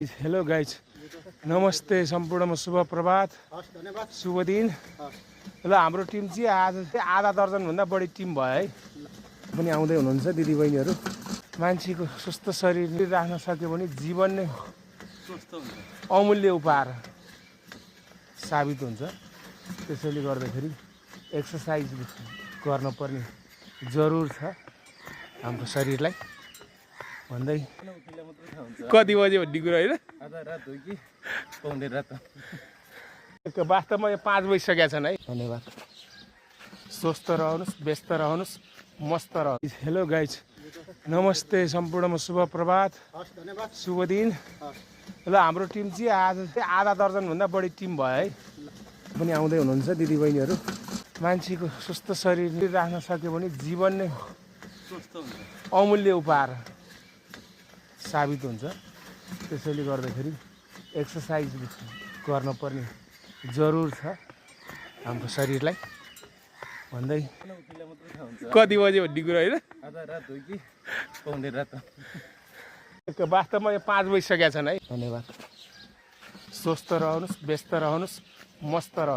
Hello guys, नमस्ते सम्पूर्णमा शुभ प्रभात, शुभ दिन। ल हाम्रो टिम चाहिँ आज आधा दर्जनभन्दा बढी टिम भयो है, पनि आउँदै हुनुहुन्छ दिदीबहिनीहरू। मान्छेको स्वस्थ शरीर राख्न सक्यो भने जीवन नै अमूल्य उपहार साबित हुन्छ। त्यसैले गर्दाखेरि एक्सर्साइज गर्नुपर्ने जरुर छ हाम्रो शरीरलाई भन्दै। कति बजे भन्ने कुरा होइन, वास्तवमा यो 5 बजिसकेका छन् है। धन्यवाद। स्वस्थ रहनुहोस्, व्यस्त रहनुहोस्, मस्त रहनुहोस्। हेलो गाइज, नमस्ते सम्पूर्णमा शुभ प्रभात, शुभ दिन। ल हाम्रो टिम चाहिँ आज आधा दर्जनभन्दा बढी टिम भयो है, पनि आउँदै हुनुहुन्छ दिदीबहिनीहरू। मान्छेको स्वस्थ शरीर राख्न सक्यो भने जीवन नै अमूल्य उपहार साबित हुन्छ। त्यसैले गर्दाखेरि एक्सर्साइज गर्नुपर्ने जरुर छ हाम्रो शरीरलाई भन्दै। कति बजे भन्ने कुरा होइन, वास्तवमा यो 5 बजिसकेका छन् है। धन्यवाद। स्वस्थ रहनुहोस्, व्यस्त रहनुहोस्, मस्त रहनुहोस्।